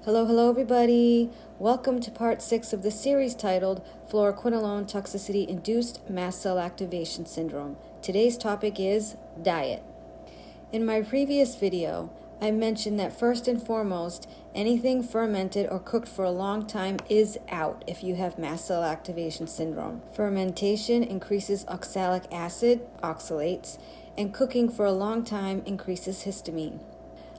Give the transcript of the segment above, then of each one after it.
Hello everybody! Welcome to part 6 of the series titled Fluoroquinolone Toxicity Induced Mast Cell Activation Syndrome. Today's topic is diet. In my previous video, I mentioned that first and foremost, anything fermented or cooked for a long time is out if you have mast cell activation syndrome. Fermentation increases oxalic acid, oxalates, and cooking for a long time increases histamine.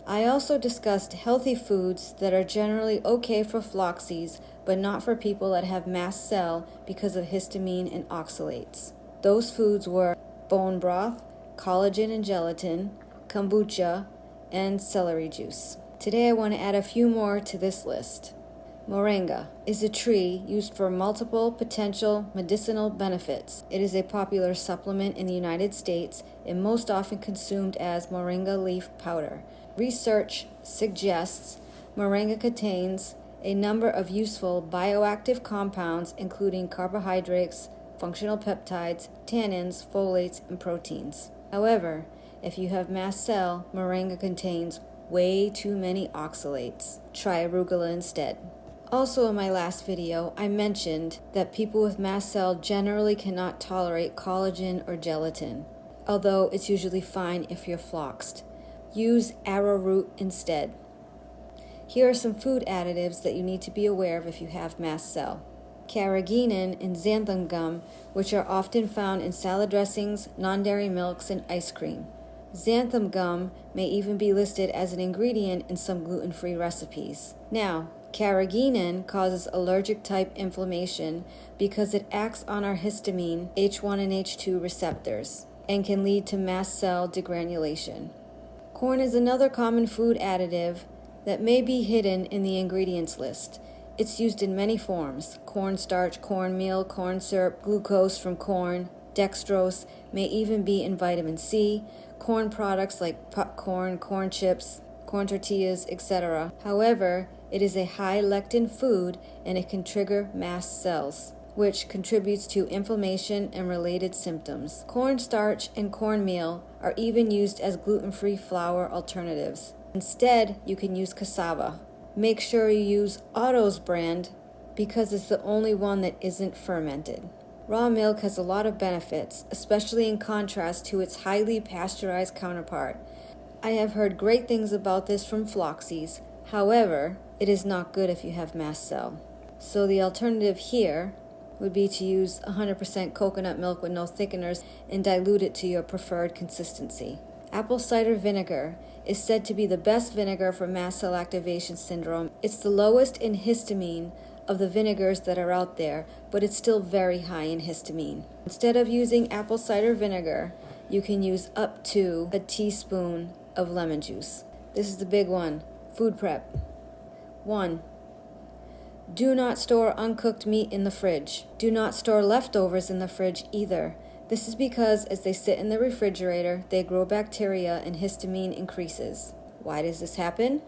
I also discussed healthy foods that are generally okay for floxies, but not for people that have mast cell because of histamine and oxalates. Those foods were bone broth, collagen and gelatin, kombucha, and celery juice. Today I want to add a few more to this list. Moringa is a tree used for multiple potential medicinal benefits. It is a popular supplement in the United States and most often consumed as moringa leaf powder. Research suggests moringa contains a number of useful bioactive compounds including carbohydrates, functional peptides, tannins, folates, and proteins. However, if you have mast cell, moringa contains way too many oxalates. Try arugula instead. Also in my last video, I mentioned that people with mast cell generally cannot tolerate collagen or gelatin, although it's usually fine if you're floxed. Use arrowroot instead. Here are some food additives that you need to be aware of if you have mast cell. Carrageenan and xanthan gum, which are often found in salad dressings, non-dairy milks, and ice cream. Xanthan gum may even be listed as an ingredient in some gluten-free recipes. Now, carrageenan causes allergic type inflammation because it acts on our histamine, H1 and H2 receptors, and can lead to mast cell degranulation. Corn is another common food additive that may be hidden in the ingredients list. It's used in many forms: cornstarch, cornmeal, corn syrup, glucose from corn, dextrose, may even be in vitamin C, corn products like popcorn, corn chips, corn tortillas, etc. However, it is a high lectin food and it can trigger mast cells, which contributes to inflammation and related symptoms. Cornstarch and cornmeal are even used as gluten-free flour alternatives. Instead, you can use cassava. Make sure you use Otto's brand because it's the only one that isn't fermented. Raw milk has a lot of benefits, especially in contrast to its highly pasteurized counterpart. I have heard great things about this from floxies. However, it is not good if you have mast cell. So the alternative here would be to use 100% coconut milk with no thickeners and dilute it to your preferred consistency. Apple cider vinegar is said to be the best vinegar for mast cell activation syndrome. It's the lowest in histamine of the vinegars that are out there, but it's still very high in histamine. Instead of using apple cider vinegar, you can use up to a teaspoon of lemon juice. This is the big one: food prep. 1. Do not store uncooked meat in the fridge. Do not store leftovers in the fridge either. This is because as they sit in the refrigerator, they grow bacteria and histamine increases. Why does this happen?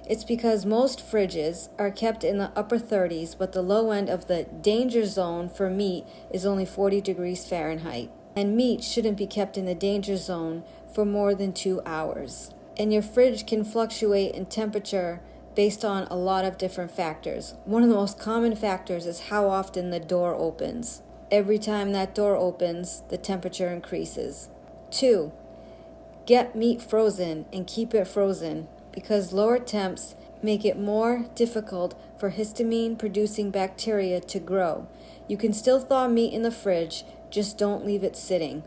It's because most fridges are kept in the upper 30s, but the low end of the danger zone for meat is only 40 degrees Fahrenheit. And meat shouldn't be kept in the danger zone for more than 2 hours. And your fridge can fluctuate in temperature based on a lot of different factors. One of the most common factors is how often the door opens. Every time that door opens, the temperature increases. 2. Get meat frozen and keep it frozen because lower temps make it more difficult for histamine-producing bacteria to grow. You can still thaw meat in the fridge, just don't leave it sitting.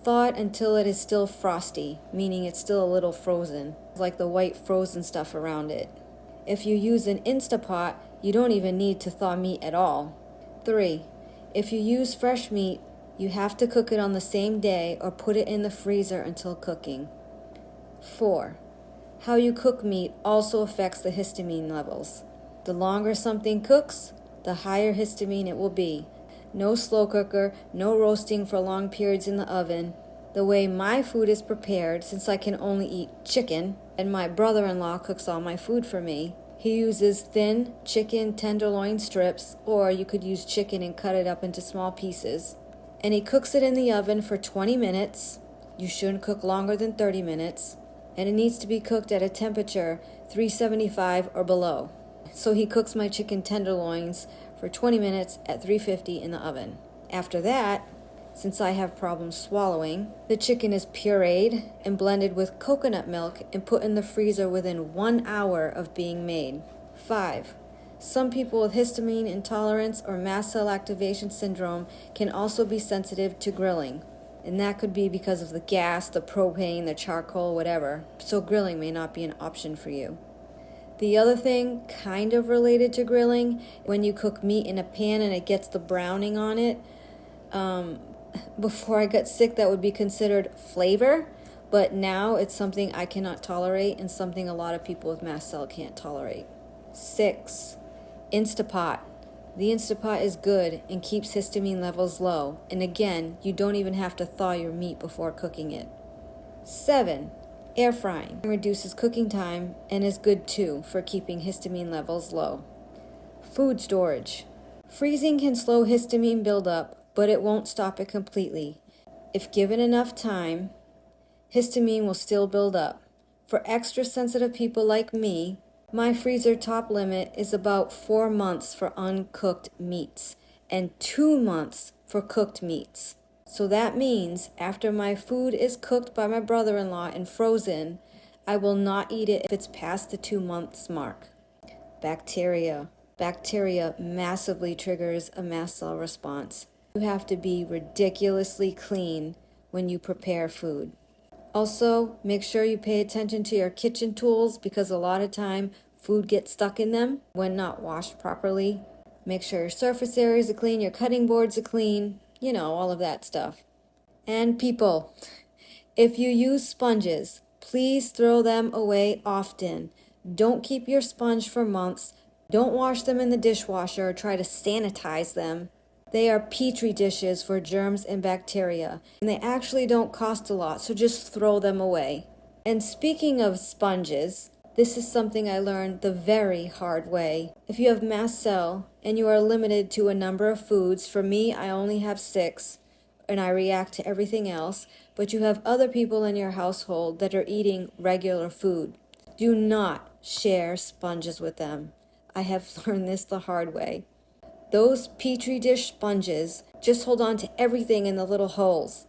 Thaw it until it is still frosty, meaning it's still a little frozen, like the white frozen stuff around it. If you use an Instapot, you don't even need to thaw meat at all. 3. If you use fresh meat, you have to cook it on the same day or put it in the freezer until cooking. 4. How you cook meat also affects the histamine levels. The longer something cooks, the higher histamine it will be. No slow cooker, no roasting for long periods in the oven. The way my food is prepared, since I can only eat chicken, and my brother-in-law cooks all my food for me, he uses thin chicken tenderloin strips, or you could use chicken and cut it up into small pieces. And he cooks it in the oven for 20 minutes. You shouldn't cook longer than 30 minutes. And it needs to be cooked at a temperature 375 or below. So he cooks my chicken tenderloins for 20 minutes at 350 in the oven. After that, since I have problems swallowing, the chicken is pureed and blended with coconut milk and put in the freezer within 1 hour of being made. 5. Some people with histamine intolerance or mast cell activation syndrome can also be sensitive to grilling. And that could be because of the gas, the propane, the charcoal, whatever. So grilling may not be an option for you. The other thing, kind of related to grilling, when you cook meat in a pan and it gets the browning on it, before I got sick, that would be considered flavor, but now it's something I cannot tolerate and something a lot of people with mast cell can't tolerate. 6. Instapot. The Instapot is good and keeps histamine levels low, and again, you don't even have to thaw your meat before cooking it. 7. Air frying reduces cooking time and is good too for keeping histamine levels low. Food storage. Freezing can slow histamine buildup, but it won't stop it completely. If given enough time, histamine will still build up. For extra sensitive people like me, my freezer top limit is about 4 months for uncooked meats and 2 months for cooked meats. So that means after my food is cooked by my brother-in-law and frozen, I will not eat it if it's past the 2 months mark. Bacteria. Bacteria massively triggers a mast cell response. You have to be ridiculously clean when you prepare food. Also, make sure you pay attention to your kitchen tools because a lot of time food gets stuck in them when not washed properly. Make sure your surface areas are clean, your cutting boards are clean, all of that stuff. And people, if you use sponges, please throw them away often. Don't keep your sponge for months. Don't wash them in the dishwasher or try to sanitize them. They are petri dishes for germs and bacteria, and they actually don't cost a lot, so just throw them away. And speaking of sponges, this is something I learned the very hard way. If you have mast cell and you are limited to a number of foods, for me, I only have 6, and I react to everything else, but you have other people in your household that are eating regular food. Do not share sponges with them. I have learned this the hard way. Those petri dish sponges just hold on to everything in the little holes.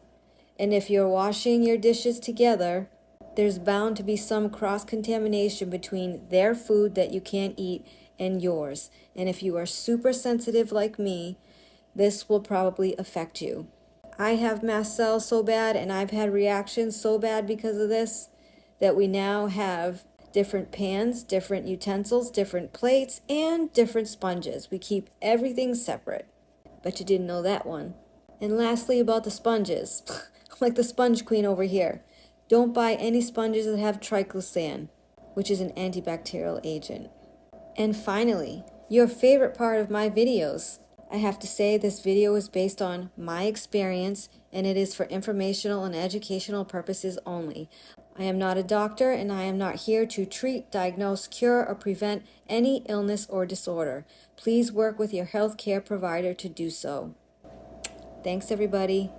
And if you're washing your dishes together, there's bound to be some cross-contamination between their food that you can't eat and yours. And if you are super sensitive like me, this will probably affect you. I have mast cells so bad and I've had reactions so bad because of this that we now have different pans, different utensils, different plates, and different sponges. We keep everything separate. Bet you didn't know that one. And lastly, about the sponges. Like the sponge queen over here. Don't buy any sponges that have triclosan, which is an antibacterial agent. And finally, your favorite part of my videos. I have to say this video is based on my experience and it is for informational and educational purposes only. I am not a doctor and I am not here to treat, diagnose, cure, or prevent any illness or disorder. Please work with your healthcare provider to do so. Thanks, everybody.